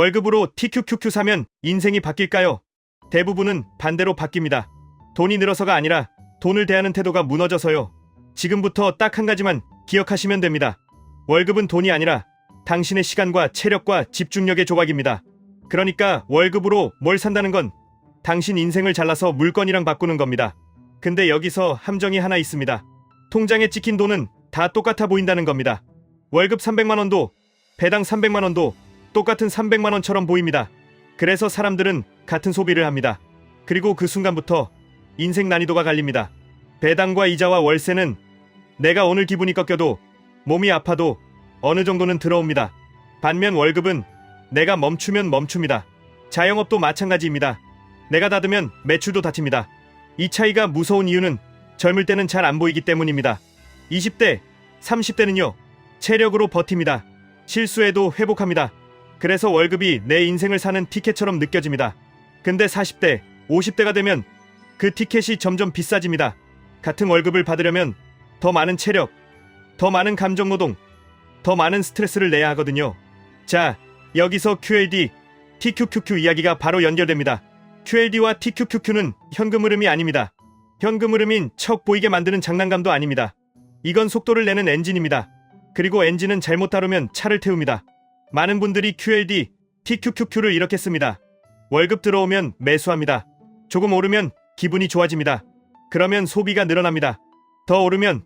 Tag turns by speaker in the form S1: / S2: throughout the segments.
S1: 월급으로 TQQQ 사면 인생이 바뀔까요? 대부분은 반대로 바뀝니다. 돈이 늘어서가 아니라 돈을 대하는 태도가 무너져서요. 지금부터 딱 한 가지만 기억하시면 됩니다. 월급은 돈이 아니라 당신의 시간과 체력과 집중력의 조각입니다. 그러니까 월급으로 뭘 산다는 건 당신 인생을 잘라서 물건이랑 바꾸는 겁니다. 근데 여기서 함정이 하나 있습니다. 통장에 찍힌 돈은 다 똑같아 보인다는 겁니다. 월급 300만 원도 배당 300만 원도 똑같은 300만 원처럼 보입니다. 그래서 사람들은 같은 소비를 합니다. 그리고 그 순간부터 인생 난이도가 갈립니다. 배당과 이자와 월세는 내가 오늘 기분이 꺾여도 몸이 아파도 어느 정도는 들어옵니다. 반면 월급은 내가 멈추면 멈춥니다. 자영업도 마찬가지입니다. 내가 닫으면 매출도 닫힙니다. 이 차이가 무서운 이유는 젊을 때는 잘 안 보이기 때문입니다. 20대, 30대는요, 체력으로 버팁니다. 실수해도 회복합니다. 그래서 월급이 내 인생을 사는 티켓처럼 느껴집니다. 근데 40대, 50대가 되면 그 티켓이 점점 비싸집니다. 같은 월급을 받으려면 더 많은 체력, 더 많은 감정노동, 더 많은 스트레스를 내야 하거든요. 자, 여기서 QLD, TQQQ 이야기가 바로 연결됩니다. QLD와 TQQQ는 현금 흐름이 아닙니다. 현금 흐름인 척 보이게 만드는 장난감도 아닙니다. 이건 속도를 내는 엔진입니다. 그리고 엔진은 잘못 다루면 차를 태웁니다. 많은 분들이 QLD, TQQQ를 이렇게 씁니다. 월급 들어오면 매수합니다. 조금 오르면 기분이 좋아집니다. 그러면 소비가 늘어납니다. 더 오르면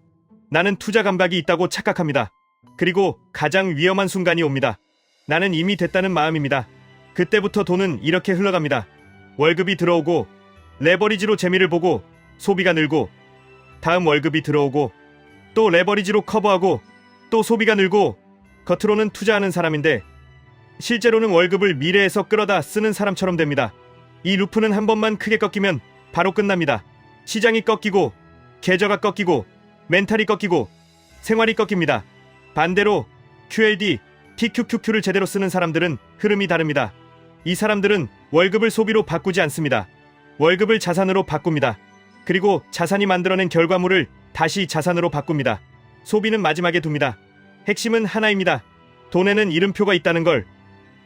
S1: 나는 투자 감각이 있다고 착각합니다. 그리고 가장 위험한 순간이 옵니다. 나는 이미 됐다는 마음입니다. 그때부터 돈은 이렇게 흘러갑니다. 월급이 들어오고 레버리지로 재미를 보고 소비가 늘고 다음 월급이 들어오고 또 레버리지로 커버하고 또 소비가 늘고 겉으로는 투자하는 사람인데 실제로는 월급을 미래에서 끌어다 쓰는 사람처럼 됩니다. 이 루프는 한 번만 크게 꺾이면 바로 끝납니다. 시장이 꺾이고 계좌가 꺾이고 멘탈이 꺾이고 생활이 꺾입니다. 반대로 QLD, TQQQ를 제대로 쓰는 사람들은 흐름이 다릅니다. 이 사람들은 월급을 소비로 바꾸지 않습니다. 월급을 자산으로 바꿉니다. 그리고 자산이 만들어낸 결과물을 다시 자산으로 바꿉니다. 소비는 마지막에 둡니다. 핵심은 하나입니다. 돈에는 이름표가 있다는 걸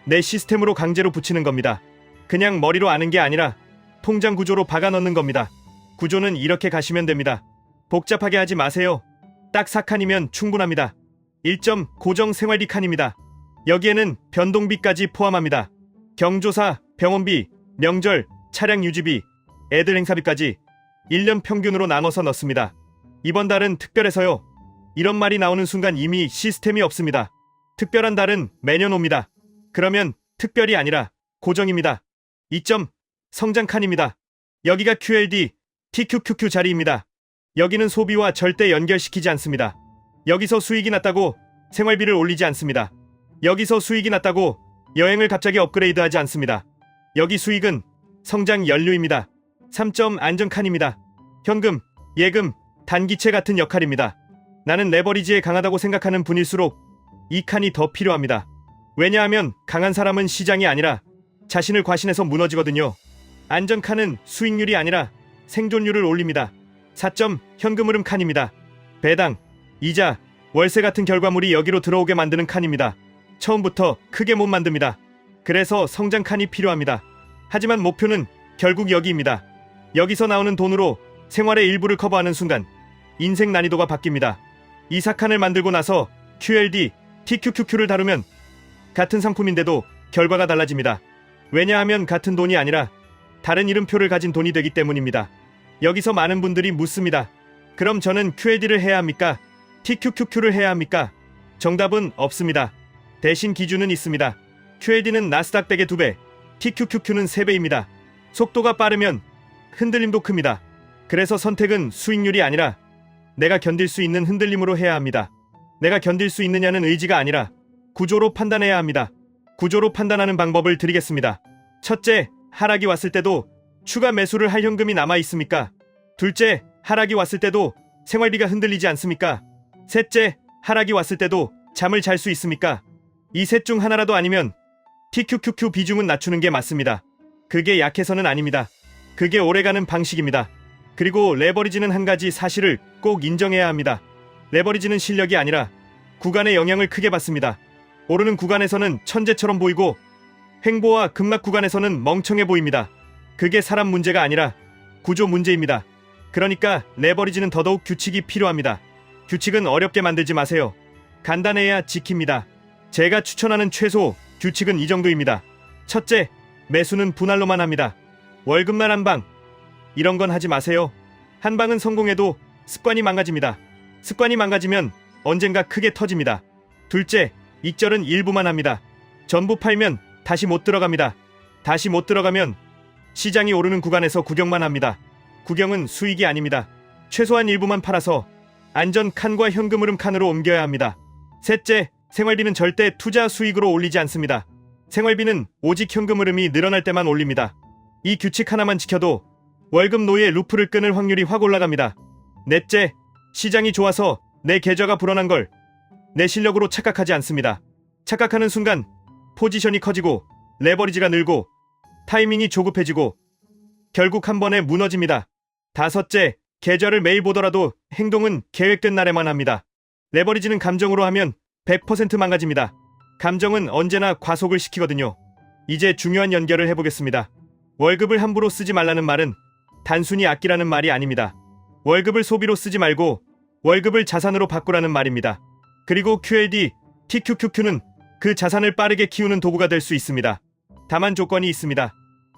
S1: 내 시스템으로 강제로 붙이는 겁니다. 그냥 머리로 아는 게 아니라 통장 구조로 박아 넣는 겁니다. 구조는 이렇게 가시면 됩니다. 복잡하게 하지 마세요. 딱 4칸이면 충분합니다. 1점 고정 생활비 칸입니다. 여기에는 변동비까지 포함합니다. 경조사, 병원비, 명절, 차량 유지비, 애들 행사비까지 1년 평균으로 나눠서 넣습니다. 이번 달은 특별해서요. 이런 말이 나오는 순간 이미 시스템이 없습니다. 특별한 달은 매년 옵니다. 그러면 특별이 아니라 고정입니다. 2점 성장 칸입니다. 여기가 QLD, TQQQ 자리입니다. 여기는 소비와 절대 연결시키지 않습니다. 여기서 수익이 났다고 생활비를 올리지 않습니다. 여기서 수익이 났다고 여행을 갑자기 업그레이드하지 않습니다. 여기 수익은 성장 연료입니다. 3점 안전 칸입니다. 현금, 예금, 단기채 같은 역할입니다. 나는 레버리지에 강하다고 생각하는 분일수록 이 칸이 더 필요합니다. 왜냐하면 강한 사람은 시장이 아니라 자신을 과신해서 무너지거든요. 안전 칸은 수익률이 아니라 생존율을 올립니다. 4점 현금 흐름 칸입니다. 배당, 이자, 월세 같은 결과물이 여기로 들어오게 만드는 칸입니다. 처음부터 크게 못 만듭니다. 그래서 성장 칸이 필요합니다. 하지만 목표는 결국 여기입니다. 여기서 나오는 돈으로 생활의 일부를 커버하는 순간 인생 난이도가 바뀝니다. 이 4칸을 만들고 나서 QLD, TQQQ를 다루면 같은 상품인데도 결과가 달라집니다. 왜냐하면 같은 돈이 아니라 다른 이름표를 가진 돈이 되기 때문입니다. 여기서 많은 분들이 묻습니다. 그럼 저는 QLD를 해야 합니까? TQQQ를 해야 합니까? 정답은 없습니다. 대신 기준은 있습니다. QLD는 나스닥 덱의 2배, TQQQ는 3배입니다. 속도가 빠르면 흔들림도 큽니다. 그래서 선택은 수익률이 아니라 내가 견딜 수 있는 흔들림으로 해야 합니다. 내가 견딜 수 있느냐는 의지가 아니라 구조로 판단해야 합니다. 구조로 판단하는 방법을 드리겠습니다. 첫째, 하락이 왔을 때도 추가 매수를 할 현금이 남아 있습니까? 둘째, 하락이 왔을 때도 생활비가 흔들리지 않습니까? 셋째, 하락이 왔을 때도 잠을 잘 수 있습니까? 이 셋 중 하나라도 아니면 TQQQ 비중은 낮추는 게 맞습니다. 그게 약해서는 아닙니다. 그게 오래가는 방식입니다. 그리고 레버리지는 한 가지 사실을 꼭 인정해야 합니다. 레버리지는 실력이 아니라 구간의 영향을 크게 받습니다. 오르는 구간에서는 천재처럼 보이고 횡보와 급락 구간에서는 멍청해 보입니다. 그게 사람 문제가 아니라 구조 문제입니다. 그러니까 레버리지는 더더욱 규칙이 필요합니다. 규칙은 어렵게 만들지 마세요. 간단해야 지킵니다. 제가 추천하는 최소 규칙은 이 정도입니다. 첫째, 매수는 분할로만 합니다. 월급날 한 방. 이런 건 하지 마세요. 한 방은 성공해도 습관이 망가집니다. 습관이 망가지면 언젠가 크게 터집니다. 둘째, 익절은 일부만 합니다. 전부 팔면 다시 못 들어갑니다. 다시 못 들어가면 시장이 오르는 구간에서 구경만 합니다. 구경은 수익이 아닙니다. 최소한 일부만 팔아서 안전 칸과 현금 흐름 칸으로 옮겨야 합니다. 셋째, 생활비는 절대 투자 수익으로 올리지 않습니다. 생활비는 오직 현금 흐름이 늘어날 때만 올립니다. 이 규칙 하나만 지켜도 월급 노예 루프를 끊을 확률이 확 올라갑니다. 넷째, 시장이 좋아서 내 계좌가 불어난 걸 내 실력으로 착각하지 않습니다. 착각하는 순간 포지션이 커지고 레버리지가 늘고 타이밍이 조급해지고 결국 한 번에 무너집니다. 다섯째, 계좌를 매일 보더라도 행동은 계획된 날에만 합니다. 레버리지는 감정으로 하면 100% 망가집니다. 감정은 언제나 과속을 시키거든요. 이제 중요한 연결을 해보겠습니다. 월급을 함부로 쓰지 말라는 말은 단순히 아끼라는 말이 아닙니다. 월급을 소비로 쓰지 말고 월급을 자산으로 바꾸라는 말입니다. 그리고 QLD, TQQQ는 그 자산을 빠르게 키우는 도구가 될 수 있습니다. 다만 조건이 있습니다.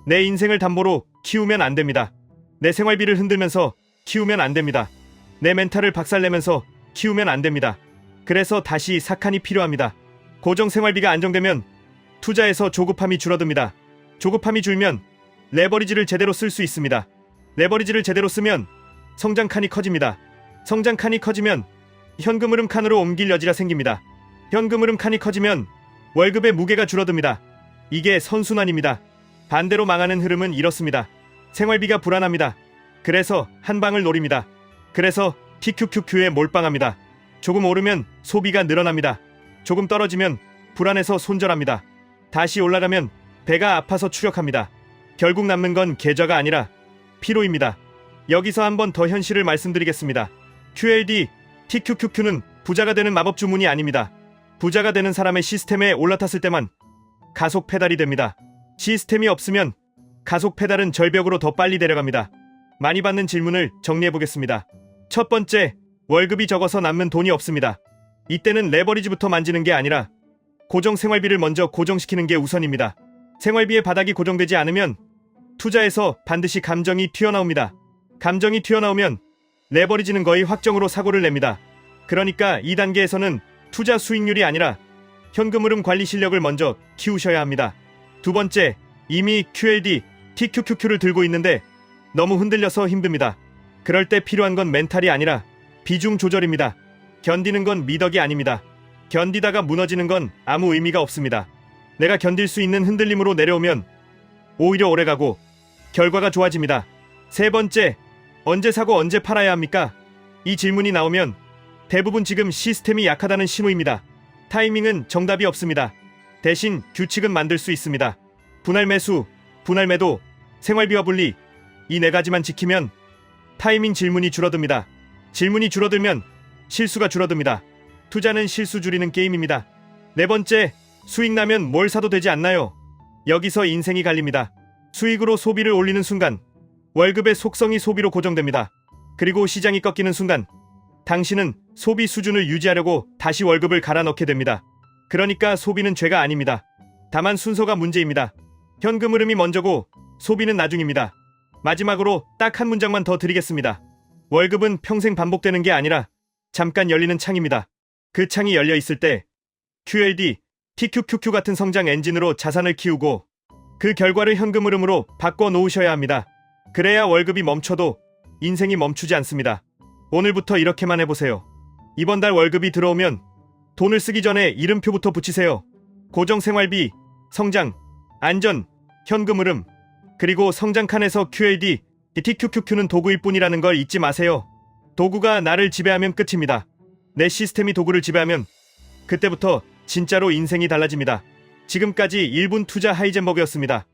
S1: 내 인생을 담보로 키우면 안 됩니다. 내 생활비를 흔들면서 키우면 안 됩니다. 내 멘탈을 박살내면서 키우면 안 됩니다. 그래서 다시 사칸이 필요합니다. 고정 생활비가 안정되면 투자에서 조급함이 줄어듭니다. 조급함이 줄면 레버리지를 제대로 쓸 수 있습니다. 레버리지를 제대로 쓰면 성장 칸이 커집니다. 성장 칸이 커지면 현금 흐름 칸으로 옮길 여지가 생깁니다. 현금 흐름 칸이 커지면 월급의 무게가 줄어듭니다. 이게 선순환입니다. 반대로 망하는 흐름은 이렇습니다. 생활비가 불안합니다. 그래서 한 방을 노립니다. 그래서 TQQQ에 몰빵합니다. 조금 오르면 소비가 늘어납니다. 조금 떨어지면 불안해서 손절합니다. 다시 올라가면 배가 아파서 추격합니다. 결국 남는 건 계좌가 아니라 피로입니다. 여기서 한 번 더 현실을 말씀드리겠습니다. QLD, TQQQ는 부자가 되는 마법 주문이 아닙니다. 부자가 되는 사람의 시스템에 올라탔을 때만 가속 페달이 됩니다. 시스템이 없으면 가속 페달은 절벽으로 더 빨리 내려갑니다. 많이 받는 질문을 정리해보겠습니다. 첫 번째, 월급이 적어서 남는 돈이 없습니다. 이때는 레버리지부터 만지는 게 아니라 고정 생활비를 먼저 고정시키는 게 우선입니다. 생활비의 바닥이 고정되지 않으면 투자에서 반드시 감정이 튀어나옵니다. 감정이 튀어나오면 레버리지는 거의 확정으로 사고를 냅니다. 그러니까 2단계에서는 투자 수익률이 아니라 현금 흐름 관리 실력을 먼저 키우셔야 합니다. 두 번째, 이미 QLD, TQQQ를 들고 있는데 너무 흔들려서 힘듭니다. 그럴 때 필요한 건 멘탈이 아니라 비중 조절입니다. 견디는 건 미덕이 아닙니다. 견디다가 무너지는 건 아무 의미가 없습니다. 내가 견딜 수 있는 흔들림으로 내려오면 오히려 오래가고 결과가 좋아집니다. 세 번째, 언제 사고 언제 팔아야 합니까? 이 질문이 나오면 대부분 지금 시스템이 약하다는 신호입니다. 타이밍은 정답이 없습니다. 대신 규칙은 만들 수 있습니다. 분할 매수, 분할 매도, 생활비와 분리, 이 네 가지만 지키면 타이밍 질문이 줄어듭니다. 질문이 줄어들면 실수가 줄어듭니다. 투자는 실수 줄이는 게임입니다. 네 번째, 수익 나면 뭘 사도 되지 않나요? 여기서 인생이 갈립니다. 수익으로 소비를 올리는 순간 월급의 속성이 소비로 고정됩니다. 그리고 시장이 꺾이는 순간 당신은 소비 수준을 유지하려고 다시 월급을 갈아 넣게 됩니다. 그러니까 소비는 죄가 아닙니다. 다만 순서가 문제입니다. 현금 흐름이 먼저고 소비는 나중입니다. 마지막으로 딱 한 문장만 더 드리겠습니다. 월급은 평생 반복되는 게 아니라 잠깐 열리는 창입니다. 그 창이 열려 있을 때 QLD, TQQQ 같은 성장 엔진으로 자산을 키우고 그 결과를 현금 흐름으로 바꿔 놓으셔야 합니다. 그래야 월급이 멈춰도 인생이 멈추지 않습니다. 오늘부터 이렇게만 해보세요. 이번 달 월급이 들어오면 돈을 쓰기 전에 이름표부터 붙이세요. 고정 생활비, 성장, 안전, 현금 흐름, 그리고 성장 칸에서 QLD, TQQQ는 도구일 뿐이라는 걸 잊지 마세요. 도구가 나를 지배하면 끝입니다. 내 시스템이 도구를 지배하면 그때부터 진짜로 인생이 달라집니다. 지금까지 1분 투자 하이젠버그였습니다.